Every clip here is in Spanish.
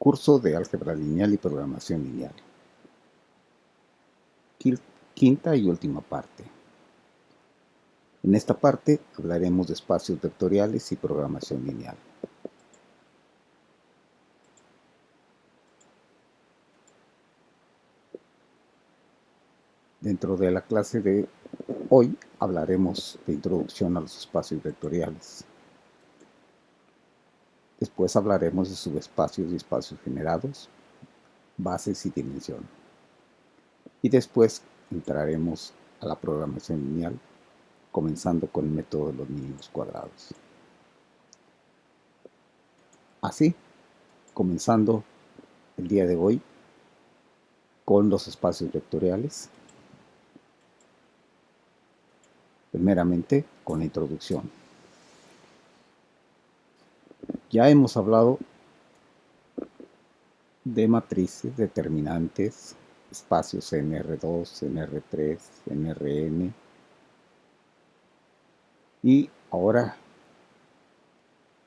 Curso de álgebra lineal y programación lineal. Quinta y última parte. En esta parte hablaremos de espacios vectoriales y programación lineal. Dentro de la clase de hoy hablaremos de introducción a los espacios vectoriales. Después hablaremos de subespacios y espacios generados, bases y dimensión. Y después entraremos a la programación lineal, comenzando con el método de los mínimos cuadrados. Así, comenzando el día de hoy con los espacios vectoriales. Primeramente, con la introducción. Ya hemos hablado de matrices, determinantes, espacios NR2, NR3, NRN. Y ahora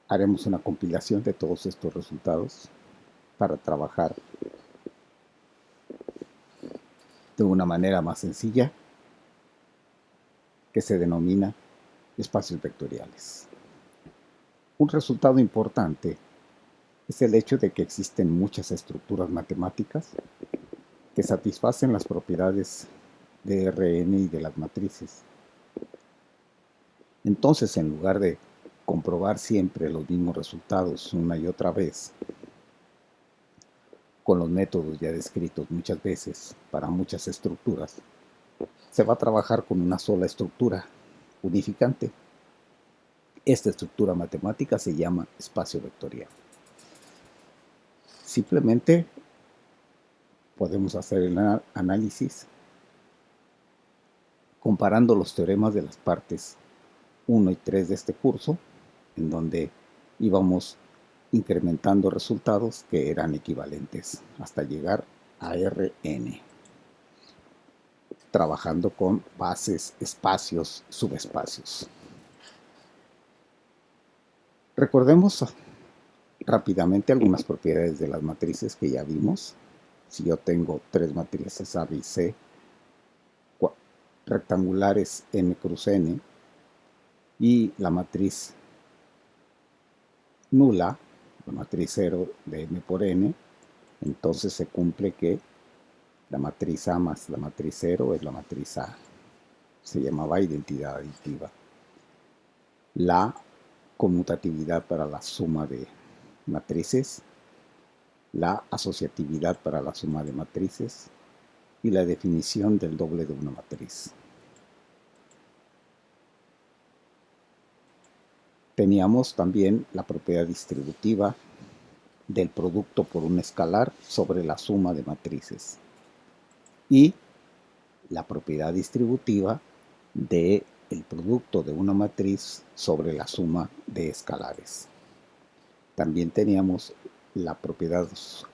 haremos una compilación de todos estos resultados para trabajar de una manera más sencilla, que se denomina espacios vectoriales. Un resultado importante es el hecho de que existen muchas estructuras matemáticas que satisfacen las propiedades de Rn y de las matrices. Entonces, en lugar de comprobar siempre los mismos resultados una y otra vez, con los métodos ya descritos muchas veces para muchas estructuras, se va a trabajar con una sola estructura unificante. Esta estructura matemática se llama espacio vectorial. Simplemente podemos hacer el análisis comparando los teoremas de las partes 1 y 3 de este curso, en donde íbamos incrementando resultados que eran equivalentes hasta llegar a Rn, trabajando con bases, espacios, subespacios. Recordemos rápidamente algunas propiedades de las matrices que ya vimos. Si yo tengo tres matrices A, B y C, rectangulares M cruz N, y la matriz nula, la matriz 0 de M por N, entonces se cumple que la matriz A más la matriz 0 es la matriz A. Se llamaba identidad aditiva. La conmutatividad para la suma de matrices, la asociatividad para la suma de matrices y la definición del doble de una matriz. Teníamos también la propiedad distributiva del producto por un escalar sobre la suma de matrices y la propiedad distributiva del producto de una matriz sobre la suma de escalares. También teníamos la propiedad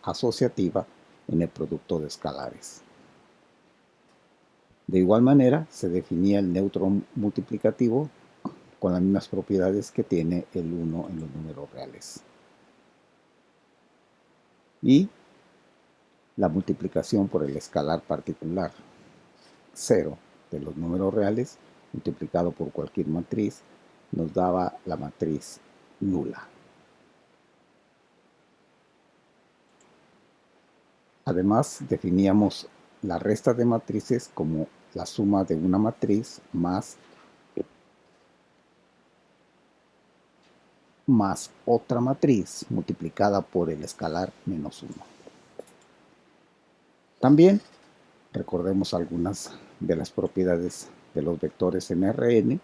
asociativa en el producto de escalares. De igual manera, se definía el neutro multiplicativo con las mismas propiedades que tiene el 1 en los números reales. Y la multiplicación por el escalar particular 0 de los números reales multiplicado por cualquier matriz nos daba la matriz nula. Además, definíamos la resta de matrices como la suma de una matriz más otra matriz multiplicada por el escalar menos 1. También recordemos algunas de las propiedades de los vectores en Rn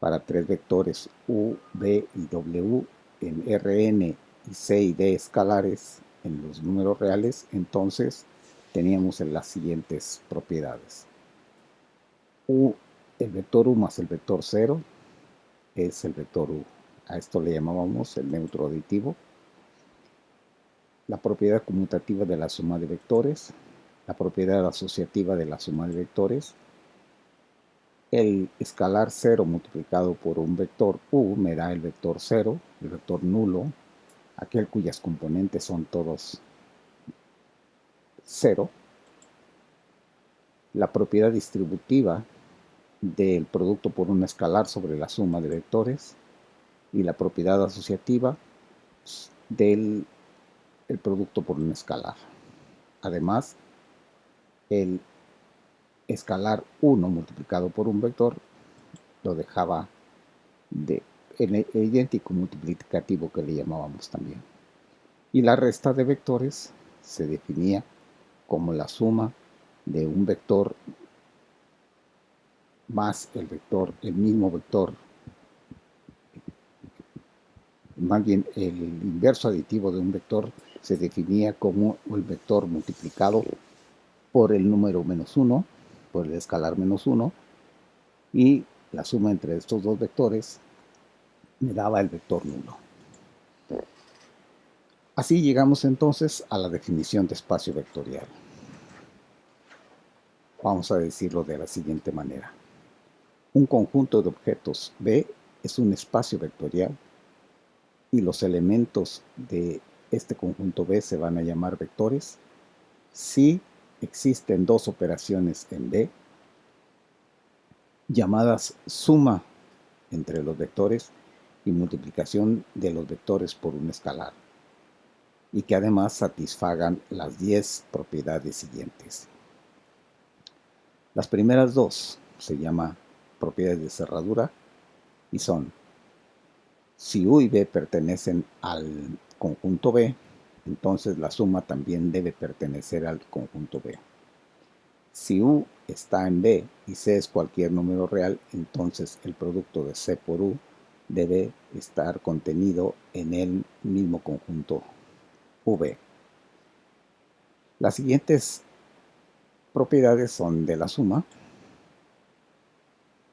para tres vectores u, v y w en Rn y c y d escalares en los números reales. Entonces teníamos las siguientes propiedades. El vector u más el vector 0 es el vector u. A esto le llamábamos el neutro aditivo. La propiedad conmutativa de la suma de vectores, la propiedad asociativa de la suma de vectores, el escalar 0 multiplicado por un vector u me da el vector 0, el vector nulo, aquel cuyas componentes son todos 0, la propiedad distributiva del producto por un escalar sobre la suma de vectores y la propiedad asociativa del producto por un escalar. Además, el escalar 1 multiplicado por un vector lo dejaba el idéntico multiplicativo que le llamábamos también. Y la resta de vectores se definía como la suma de un vector más el mismo vector, más bien el inverso aditivo de un vector se definía como el vector multiplicado por el número menos 1, por el escalar menos 1, y la suma entre estos dos vectores me daba el vector nulo. Así llegamos entonces a la definición de espacio vectorial. Vamos a decirlo de la siguiente manera. Un conjunto de objetos B es un espacio vectorial y los elementos de este conjunto B se van a llamar vectores si existen dos operaciones en B llamadas suma entre los vectores y multiplicación de los vectores por un escalar, y que además satisfagan las 10 propiedades siguientes. Las primeras dos se llaman propiedades de cerradura y son: si U y B pertenecen al conjunto B, entonces la suma también debe pertenecer al conjunto B. Si U está en B y C es cualquier número real, entonces el producto de C por U debe estar contenido en el mismo conjunto V. Las siguientes propiedades son de la suma.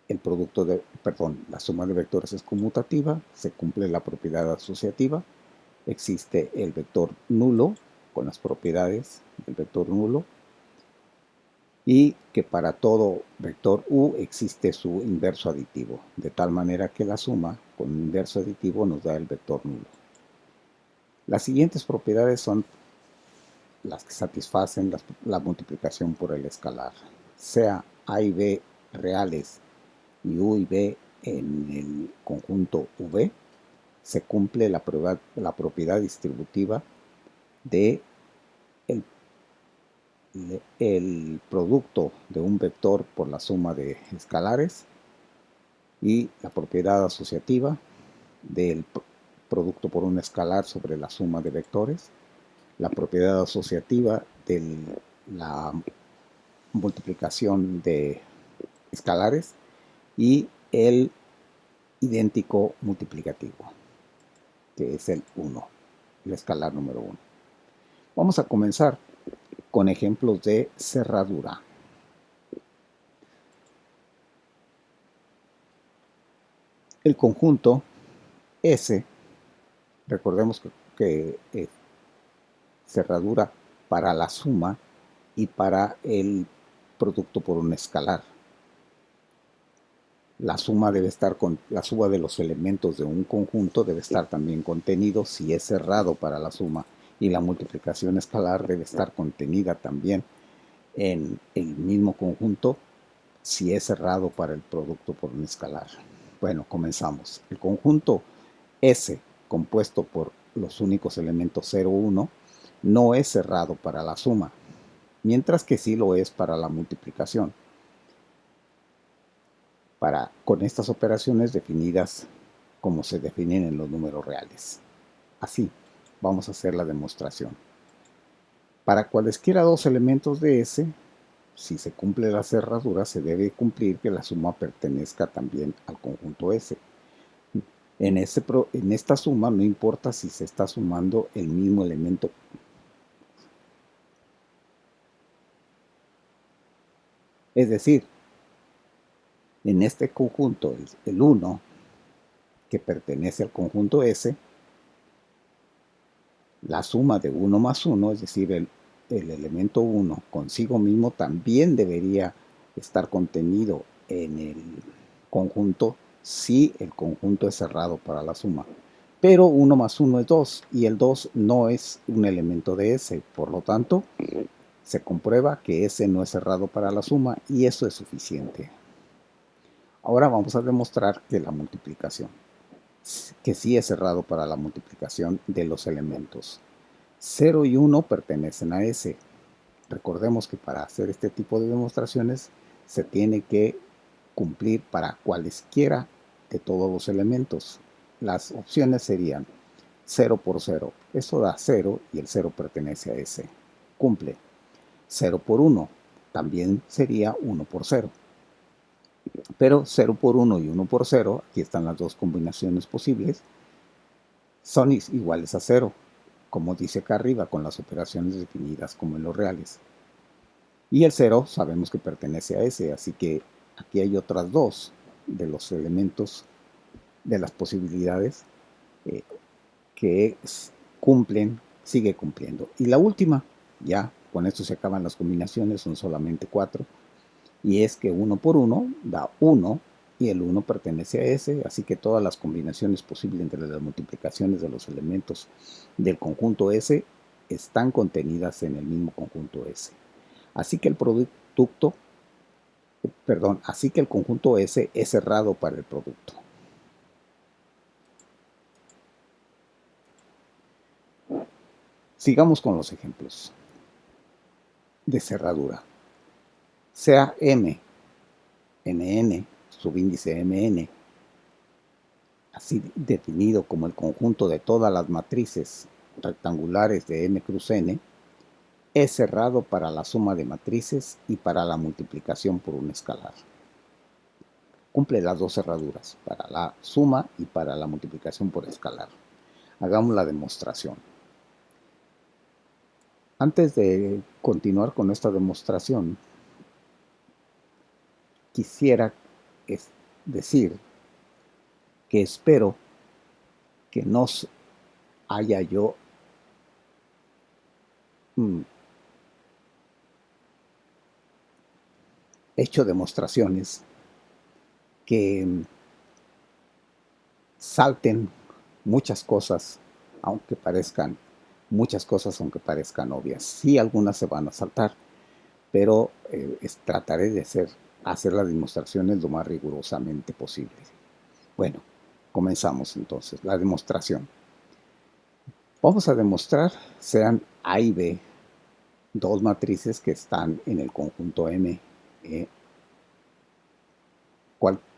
La suma de vectores es conmutativa, se cumple la propiedad asociativa, existe el vector nulo con las propiedades del vector nulo, y que para todo vector U existe su inverso aditivo, de tal manera que la suma con inverso aditivo nos da el vector nulo. Las siguientes propiedades son las que satisfacen la multiplicación por el escalar. Sea A y B reales y U y B en el conjunto V, se cumple la propiedad distributiva de el producto de un vector por la suma de escalares y la propiedad asociativa del producto por un escalar sobre la suma de vectores, la propiedad asociativa de la multiplicación de escalares y el idéntico multiplicativo, que es el 1, el escalar número 1. Vamos a comenzar con ejemplos de cerradura. El conjunto S, recordemos que es cerradura para la suma y para el producto por un escalar. La suma de los elementos de un conjunto debe estar también contenido si es cerrado para la suma, y la multiplicación escalar debe estar contenida también en el mismo conjunto si es cerrado para el producto por un escalar. Bueno, comenzamos. El conjunto S, compuesto por los únicos elementos 0, 1, no es cerrado para la suma, mientras que sí lo es para la multiplicación. Con estas operaciones definidas como se definen en los números reales. Así, vamos a hacer la demostración. Para cualesquiera dos elementos de S, si se cumple la cerradura, se debe cumplir que la suma pertenezca también al conjunto S. En esta suma no importa si se está sumando el mismo elemento. Es decir, en este conjunto, el 1, que pertenece al conjunto S, la suma de 1 más 1, es decir, el elemento 1 consigo mismo también debería estar contenido en el conjunto si el conjunto es cerrado para la suma. pero 1 más 1 es 2 y el 2 no es un elemento de S, por lo tanto se comprueba que S no es cerrado para la suma y eso es suficiente. Ahora vamos a demostrar que la multiplicación, que sí es cerrado para la multiplicación de los elementos. 0 y 1 pertenecen a S. Recordemos que para hacer este tipo de demostraciones se tiene que cumplir para cualesquiera de todos los elementos. Las opciones serían 0 por 0. Eso da 0 y el 0 pertenece a S. Cumple. 0 por 1 también sería 1 por 0. Pero 0 por 1 y 1 por 0, aquí están las dos combinaciones posibles, son iguales a 0, como dice acá arriba, con las operaciones definidas como en los reales. Y el 0 sabemos que pertenece a S, así que aquí hay otras dos de los elementos de las posibilidades que cumplen, sigue cumpliendo. Y la última, ya con esto se acaban las combinaciones, son solamente 4, y es que 1 por 1 da 1 y el 1 pertenece a S, así que todas las combinaciones posibles entre las multiplicaciones de los elementos del conjunto S están contenidas en el mismo conjunto S. Así que el producto, así que el conjunto S es cerrado para el producto. Sigamos con los ejemplos de cerradura. Sea M, Mn, subíndice Mn, así definido como el conjunto de todas las matrices rectangulares de M cruz n, es cerrado para la suma de matrices y para la multiplicación por un escalar. Cumple las dos cerraduras, para la suma y para la multiplicación por escalar. Hagamos la demostración. Antes de continuar con esta demostración, quisiera decir que espero que no haya yo hecho demostraciones que salten muchas cosas, aunque parezcan obvias. Sí, algunas se van a saltar, pero trataré de hacer las demostraciones lo más rigurosamente posible. Bueno, comenzamos entonces la demostración. Vamos a demostrar, sean A y B, dos matrices que están en el conjunto M.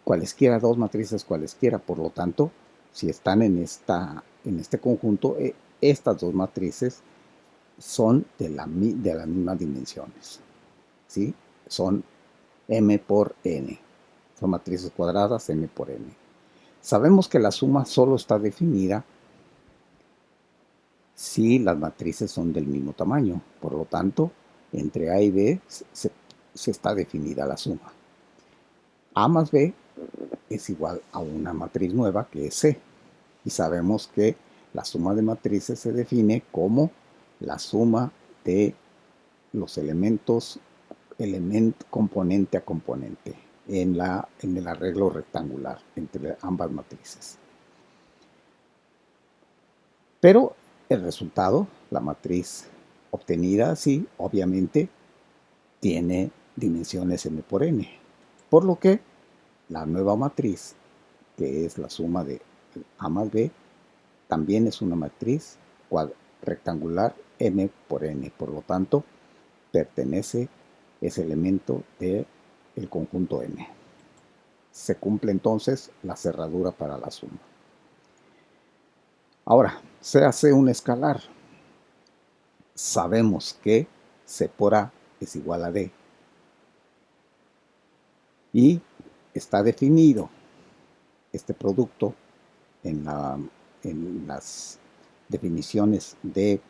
Cualesquiera dos matrices, cualesquiera, por lo tanto, si están en este conjunto, estas dos matrices son de las mismas dimensiones, ¿sí? Son M por N, son matrices cuadradas M por N. Sabemos que la suma solo está definida si las matrices son del mismo tamaño, por lo tanto, entre A y B se está definida la suma. A más B es igual a una matriz nueva que es C. Y sabemos que la suma de matrices se define como la suma de los elementos, componente a componente, en el arreglo rectangular entre ambas matrices. Pero el resultado, la matriz obtenida así, obviamente, tiene dimensiones m por n. Por lo que la nueva matriz, que es la suma de A más B, también es una matriz rectangular m por n. Por lo tanto, pertenece ese elemento del conjunto M. Se cumple entonces la cerradura para la suma. Ahora, se hace un escalar. Sabemos que C por A es igual a D. Y está definido este producto en las definiciones de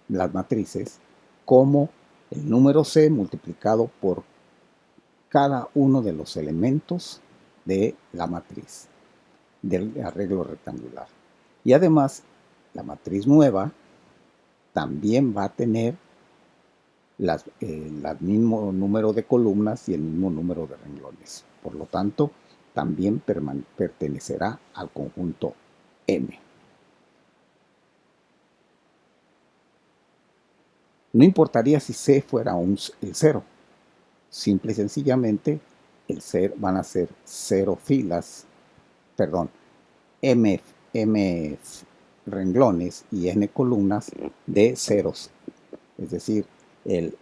las matrices como el número C multiplicado por cada uno de los elementos de la matriz del arreglo rectangular. Y además, la matriz nueva también va a tener el mismo número de columnas y el mismo número de renglones. Por lo tanto, también pertenecerá al conjunto M. No importaría si C fuera el 0. Simple y sencillamente van a ser 0 filas, perdón, m renglones y n columnas de ceros, es decir,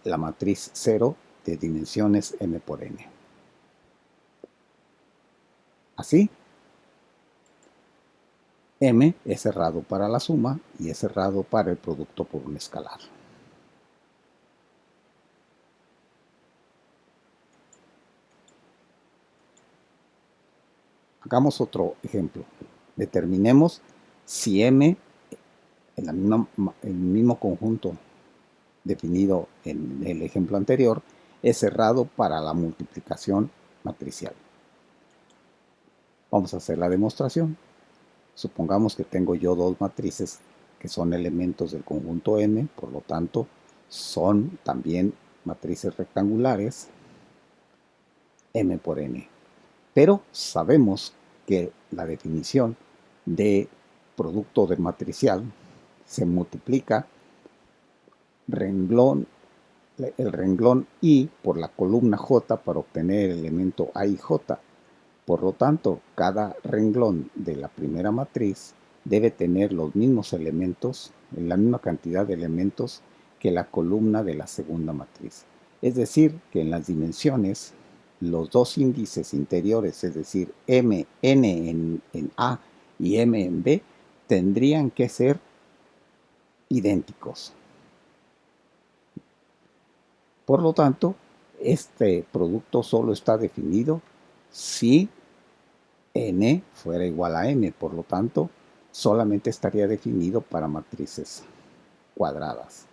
la matriz 0 de dimensiones m por n. Así, m es cerrado para la suma y es cerrado para el producto por un escalar. Hagamos otro ejemplo. Determinemos si m, el mismo conjunto definido en el ejemplo anterior, es cerrado para la multiplicación matricial. Vamos a hacer la demostración. Supongamos que tengo yo dos matrices que son elementos del conjunto M, por lo tanto, son también matrices rectangulares M por N. Pero sabemos que la definición de producto de matricial se multiplica el renglón I por la columna J para obtener el elemento A y J. Por lo tanto, cada renglón de la primera matriz debe tener los mismos elementos, la misma cantidad de elementos que la columna de la segunda matriz. Es decir, que en las dimensiones, los dos índices interiores, es decir, m, n en A y m en B, tendrían que ser idénticos. Por lo tanto, este producto solo está definido si n fuera igual a m, por lo tanto, solamente estaría definido para matrices cuadradas,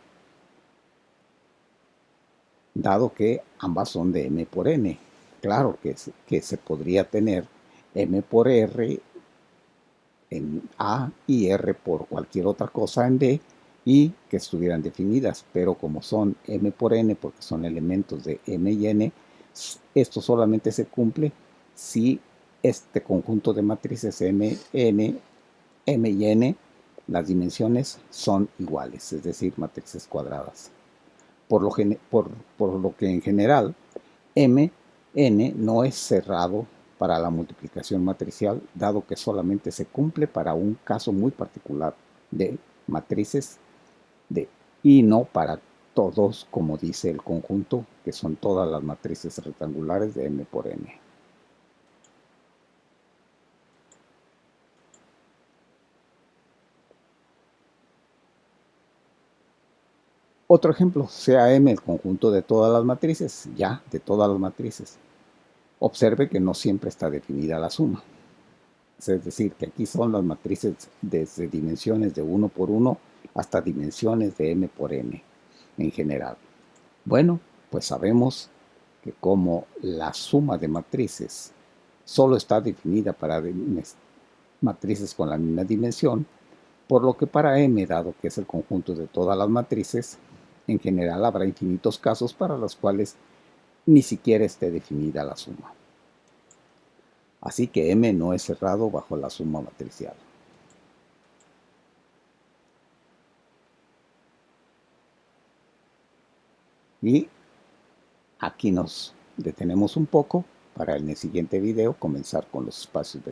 dado que ambas son de m por n. Claro que se podría tener m por r en A y r por cualquier otra cosa en B y que estuvieran definidas, pero como son m por n, porque son elementos de m y n, esto solamente se cumple si este conjunto de matrices m y n, las dimensiones son iguales, es decir, matrices cuadradas. Por lo que en general, m, n no es cerrado para la multiplicación matricial, dado que solamente se cumple para un caso muy particular de matrices y no para todos, como dice el conjunto, que son todas las matrices rectangulares de m por n. Otro ejemplo, sea m el conjunto de todas las matrices, ya, de todas las matrices. Observe que no siempre está definida la suma. Es decir, que aquí son las matrices desde dimensiones de 1 por 1 hasta dimensiones de m por n en general. Bueno, pues sabemos que como la suma de matrices solo está definida para matrices con la misma dimensión, por lo que para m, dado que es el conjunto de todas las matrices, en general habrá infinitos casos para los cuales ni siquiera esté definida la suma. Así que m no es cerrado bajo la suma matricial. Y aquí nos detenemos un poco para en el siguiente video comenzar con los espacios vectoriales.